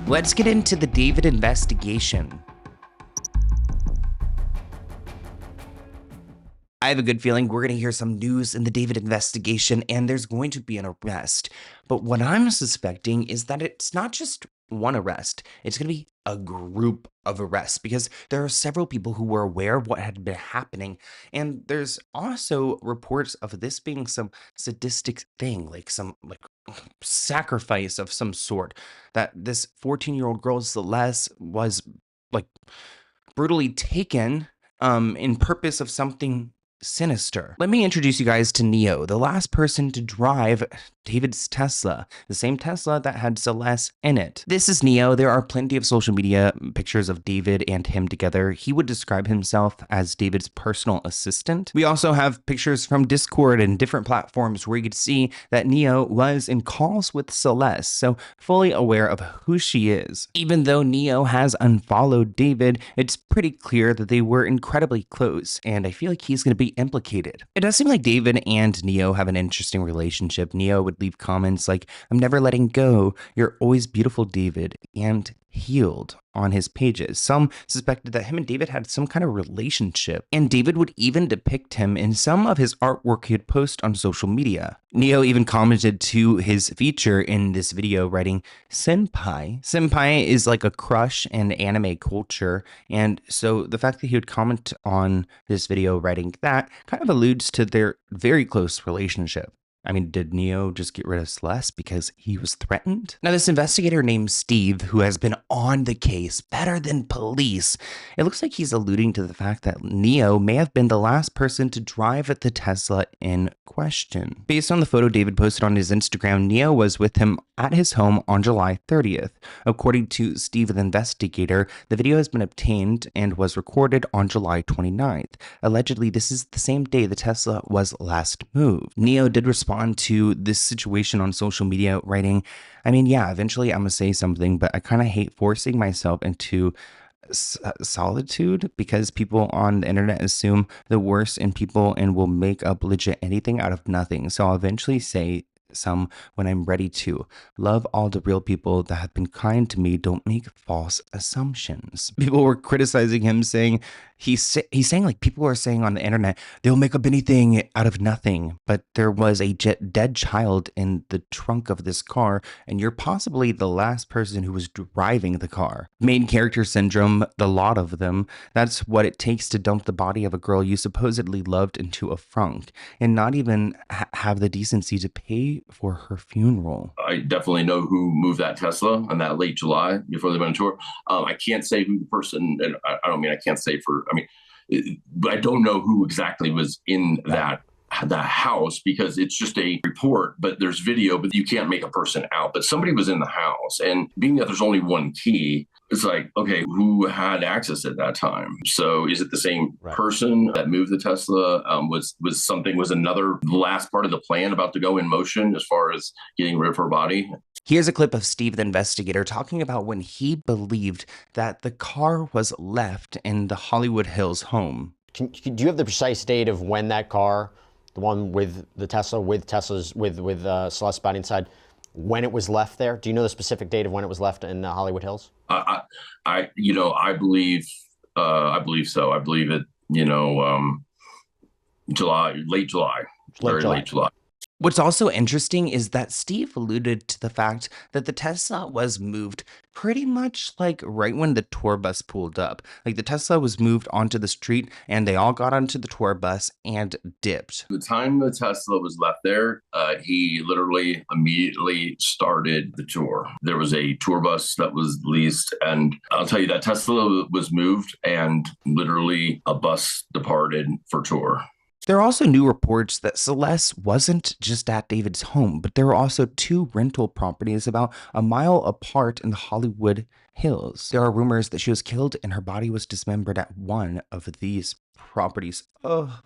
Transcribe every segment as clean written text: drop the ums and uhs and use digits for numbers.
Let's get into the David investigation. I have a good feeling we're going to hear some news in the David investigation and there's going to be an arrest. But what I'm suspecting is that it's not just one arrest, it's going to be a group of arrests because there are several people who were aware of what had been happening. And there's also reports of this being some sadistic thing, like some sacrifice of some sort, that this 14-year-old girl Celeste was like brutally taken in purpose of something sinister. Let me introduce you guys to Neo, the last person to drive David's Tesla, the same Tesla that had Celeste in it. This is Neo. There are plenty of social media pictures of David and him together. He would describe himself as David's personal assistant. We also have pictures from Discord and different platforms where you could see that Neo was in calls with Celeste, so fully aware of who she is. Even though Neo has unfollowed David, it's pretty clear that they were incredibly close, and I feel like he's going to be implicated. It does seem like David and Neo have an interesting relationship. Neo would leave comments like, "I'm never letting go, you're always beautiful, David," and "healed" on his pages. Some suspected that him and David had some kind of relationship, and David would even depict him in some of his artwork he'd post on social media. Neo even commented to his feature in this video writing, "Senpai." Senpai is like a crush in anime culture, and so the fact that he would comment on this video writing that kind of alludes to their very close relationship. I mean, did Neo just get rid of Celeste because he was threatened? Now, this investigator named Steve, who has been on the case better than police, it looks like he's alluding to the fact that Neo may have been the last person to drive at the Tesla in question. Based on the photo David posted on his Instagram, Neo was with him at his home on July 30th. According to Steve, the investigator, the video has been obtained and was recorded on July 29th. Allegedly, this is the same day the Tesla was last moved. Neo did respond to this situation on social media, writing, "I mean, yeah, eventually I'm gonna say something, but I kind of hate forcing myself into solitude because people on the internet assume the worst in people and will make up legit anything out of nothing. So I'll eventually say some when I'm ready to. Love all the real people that have been kind to me. Don't make false assumptions." People were criticizing him, saying he's saying, like, people are saying on the internet they'll make up anything out of nothing, but there was a dead child in the trunk of this car, and you're possibly the last person who was driving the car. Main character syndrome, the lot of them. That's what it takes to dump the body of a girl you supposedly loved into a frunk and not even have the decency to pay for her funeral. I definitely know who moved that Tesla on that late July before they went on tour. I can't say who the person, and I don't mean I can't say for, but I don't know who exactly was in that house because it's just a report, but there's video, but you can't make a person out. But somebody was in the house, and being that there's only one key, it's like, okay, who had access at that time? So is it the same person that moved the Tesla? Was another last part of the plan about to go in motion as far as getting rid of her body? Here's a clip of Steve, the investigator, talking about when he believed that the car was left in the Hollywood Hills home. Do you have the precise date of when that car, the one with the Tesla, with Celeste's body inside, when it was left there? Do you know the specific date of when it was left in Hollywood Hills? I believe so. I believe it, late July. Late July. What's also interesting is that Steve alluded to the fact that the Tesla was moved pretty much like right when the tour bus pulled up. Like the Tesla was moved onto the street and they all got onto the tour bus and dipped. The time the Tesla was left there, he literally immediately started the tour. There was a tour bus that was leased, and I'll tell you that Tesla was moved and literally a bus departed for tour. There are also new reports that Celeste wasn't just at David's home, but there were also two rental properties about a mile apart in the Hollywood Hills. There are rumors that she was killed and her body was dismembered at one of these properties. Oh,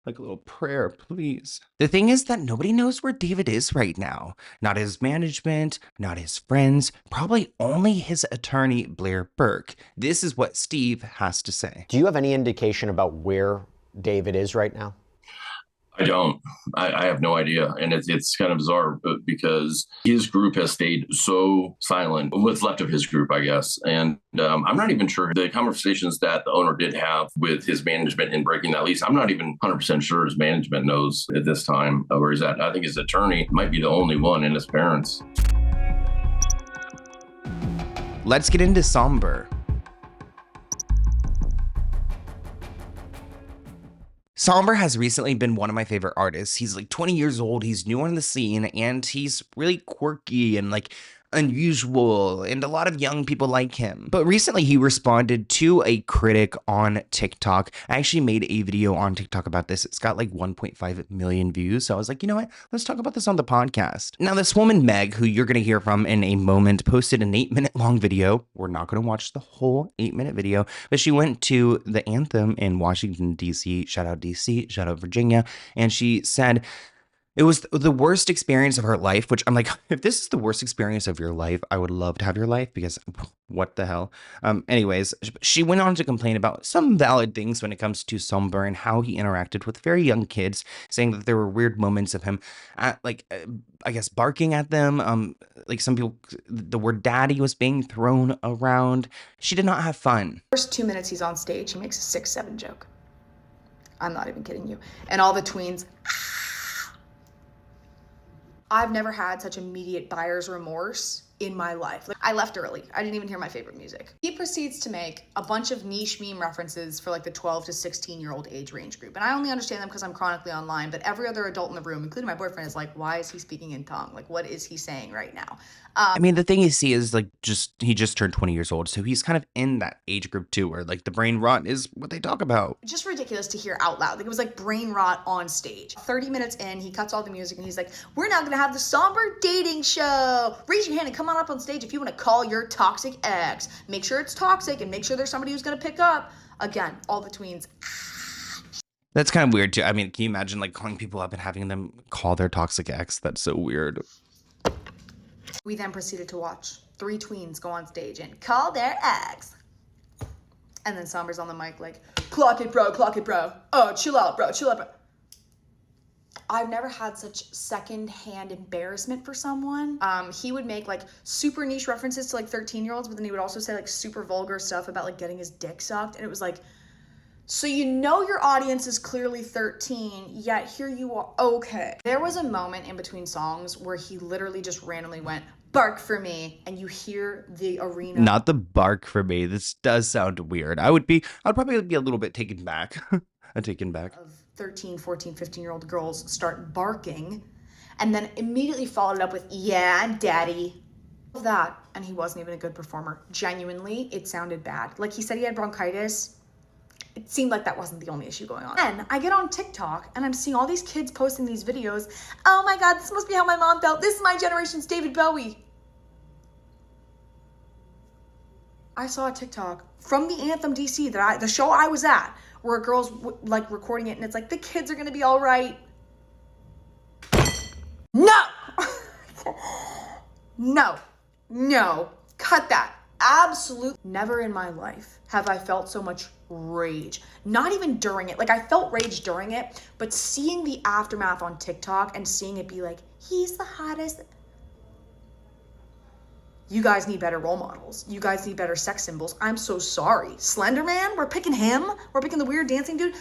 like a little prayer, please. The thing is that nobody knows where David is right now. Not his management, not his friends, probably only his attorney, Blair Burke. This is what Steve has to say. Do you have any indication about where David is right now? I don't. I have no idea, and it's kind of bizarre because his group has stayed so silent. What's left of his group, I guess, and I'm not even sure the conversations that the owner did have with his management in breaking that lease. I'm not even 100% sure his management knows at this time where he's at. I think his attorney might be the only one, and his parents. Let's get into Somber. Sombr has recently been one of my favorite artists. He's like 20 years old, he's new on the scene, and he's really quirky and like unusual, and a lot of young people like him. But recently he responded to a critic on TikTok. I actually made a video on TikTok about this. It's got like 1.5 million views. So I was like, you know what? Let's talk about this on the podcast. Now, this woman, Meg, who you're going to hear from in a moment, posted an 8-minute long video. We're not going to watch the whole 8-minute video, but she went to the anthem in Washington, D.C. Shout out D.C., shout out Virginia. And she said, it was the worst experience of her life, which I'm like, if this is the worst experience of your life, I would love to have your life, because what the hell? Anyways, she went on to complain about some valid things when it comes to Somber and how he interacted with very young kids, saying that there were weird moments of him, I guess, barking at them. Like some people, the word daddy was being thrown around. She did not have fun. First 2 minutes he's on stage, he makes a 6-7 joke. I'm not even kidding you. And all the tweens, I've never had such immediate buyer's remorse in my life. Like, I left early. I didn't even hear my favorite music. He proceeds to make a bunch of niche meme references for like the 12 to 16-year-old age range group. And I only understand them because I'm chronically online, but every other adult in the room, including my boyfriend, is like, why is he speaking in tongue? Like, what is he saying right now? I mean, the thing you see is like, he just turned 20 years old. So he's kind of in that age group too, where like the brain rot is what they talk about. Just ridiculous to hear out loud. Like, it was like brain rot on stage. 30 minutes in, he cuts all the music and he's like, we're now gonna have the Somber dating show. Raise your hand and come on up on stage if you want to call your toxic ex. Make sure it's toxic and make sure there's somebody who's gonna pick up. Again, all the tweens. That's kind of weird too. I mean, can you imagine like calling people up and having them call their toxic ex? That's so weird. We then proceeded to watch 3 tweens go on stage and call their ex. And then Somber's on the mic like, clock it, bro, clock it, bro. Oh, chill out, bro, chill out, bro. I've never had such secondhand embarrassment for someone. He would make like super niche references to like 13-year-olds, but then he would also say like super vulgar stuff about like getting his dick sucked. And it was like, so you know your audience is clearly 13, yet here you are. Okay. There was a moment in between songs where he literally just randomly went, bark for me, and you hear the arena. Not the bark for me. This does sound weird. I'd probably be a little bit taken back. Taken back. Of 13, 14, 15-year-old girls start barking, and then immediately followed up with, yeah, daddy. That, and he wasn't even a good performer. Genuinely, it sounded bad. Like, he said he had bronchitis. It seemed like that wasn't the only issue going on. Then I get on TikTok and I'm seeing all these kids posting these videos. Oh my God, this must be how my mom felt. This is my generation's David Bowie. I saw a TikTok from the Anthem DC, the show I was at, where a girl's like recording it and it's like, the kids are gonna be all right. No! No, cut that. Absolutely never in my life have I felt so much rage. Not even during it. Like, I felt rage during it, but seeing the aftermath on TikTok and seeing it be like, he's the hottest. You guys need better role models. You guys need better sex symbols. I'm so sorry. Slender Man, we're picking him? We're picking the weird dancing dude?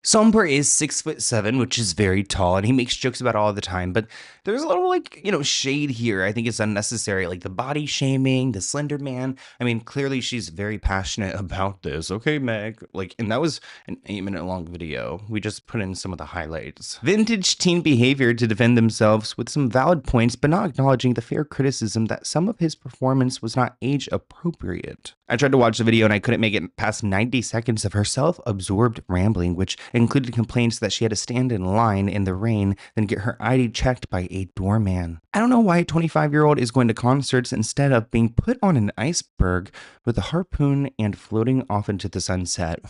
Sombr is 6'7", which is very tall, and he makes jokes about it all the time, but there's a little, like, shade here. I think it's unnecessary, like the body shaming, the Slender Man. I mean, clearly she's very passionate about this. Okay, Meg. Like, and that was an 8-minute long video. We just put in some of the highlights. Vintage teen behavior to defend themselves with some valid points, but not acknowledging the fair criticism that some of his performance was not age appropriate. I tried to watch the video and I couldn't make it past 90 seconds of her self-absorbed rambling, which included complaints that she had to stand in line in the rain, then get her ID checked by a doorman. I don't know why a 25-year-old is going to concerts instead of being put on an iceberg with a harpoon and floating off into the sunset.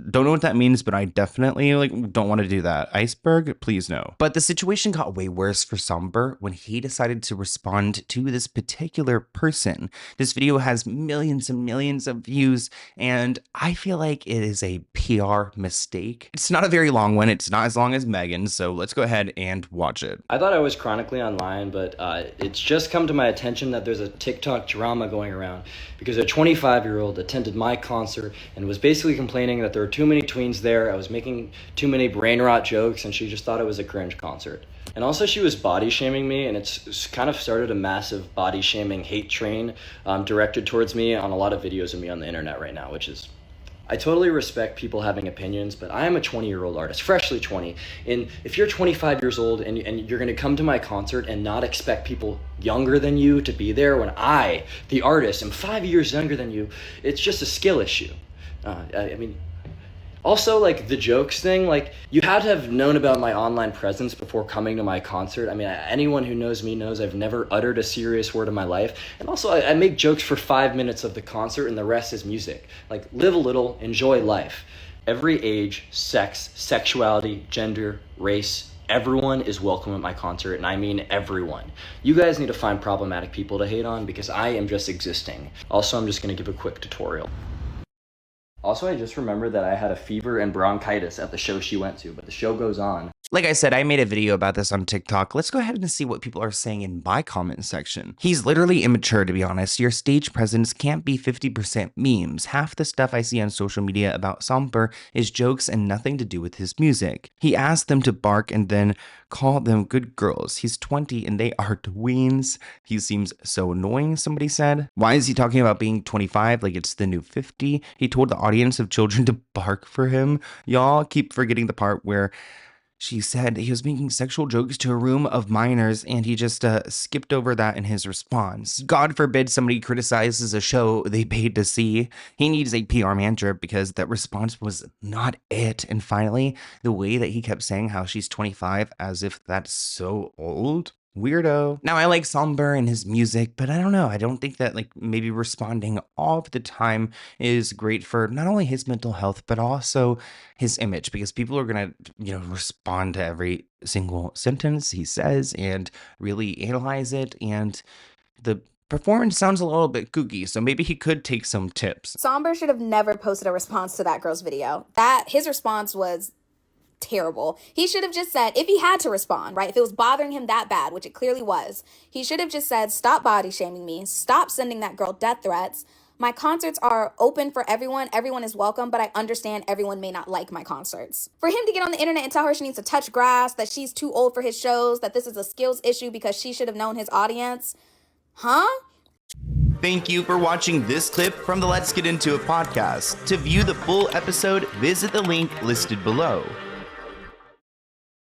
Don't know what that means, but I definitely don't want to do that. Iceberg, please no. But the situation got way worse for Somber when he decided to respond to this particular person. This video has millions and millions of views, and I feel like it is a PR mistake. It's not a very long one. It's not as long as Megan's, so let's go ahead and watch it. I thought I was chronically online, but it's just come to my attention that there's a TikTok drama going around because a 25-year-old attended my concert and was basically complaining that there were too many tweens there. I was making too many brain rot jokes, and she just thought it was a cringe concert. And also she was body shaming me, and it's kind of started a massive body shaming hate train directed towards me on a lot of videos of me on the internet right now, which is... I totally respect people having opinions, but I am a 20-year-old artist, freshly 20. And if you're 25 years old and you're gonna come to my concert and not expect people younger than you to be there when I, the artist, am 5 years younger than you, it's just a skill issue. I mean, also, the jokes thing, you had to have known about my online presence before coming to my concert. I mean, anyone who knows me knows I've never uttered a serious word in my life. And also, I make jokes for 5 minutes of the concert, and the rest is music. Live a little, enjoy life. Every age, sex, sexuality, gender, race, everyone is welcome at my concert, and I mean everyone. You guys need to find problematic people to hate on because I am just existing. Also, I'm just going to give a quick tutorial. Also, I just remembered that I had a fever and bronchitis at the show she went to, but the show goes on. Like I said, I made a video about this on TikTok. Let's go ahead and see what people are saying in my comment section. He's literally immature, to be honest. Your stage presence can't be 50% memes. Half the stuff I see on social media about Somber is jokes and nothing to do with his music. He asked them to bark and then call them good girls. He's 20 and they are tweens. He seems so annoying, somebody said. Why is he talking about being 25 like it's the new 50? He told the audience of children to bark for him. Y'all keep forgetting the part where she said he was making sexual jokes to a room of minors, and he just skipped over that in his response. God forbid somebody criticizes a show they paid to see. He needs a PR manager because that response was not it. And finally, the way that he kept saying how she's 25 as if that's so old. Weirdo. Now, I like Somber and his music, but I don't know. I don't think that maybe responding all of the time is great for not only his mental health, but also his image, because people are going to, respond to every single sentence he says and really analyze it. And the performance sounds a little bit kooky, so maybe he could take some tips. Somber should have never posted a response to that girl's video. His response was terrible. He should have just said, if he had to respond, right? If it was bothering him that bad, which it clearly was, he should have just said, stop body shaming me. Stop sending that girl death threats. My concerts are open for everyone. Everyone is welcome, but I understand everyone may not like my concerts. For him to get on the internet and tell her she needs to touch grass, that she's too old for his shows, that this is a skills issue because she should have known his audience. Huh? Thank you for watching this clip from the Let's Get Into It podcast. To view the full episode, visit the link listed below.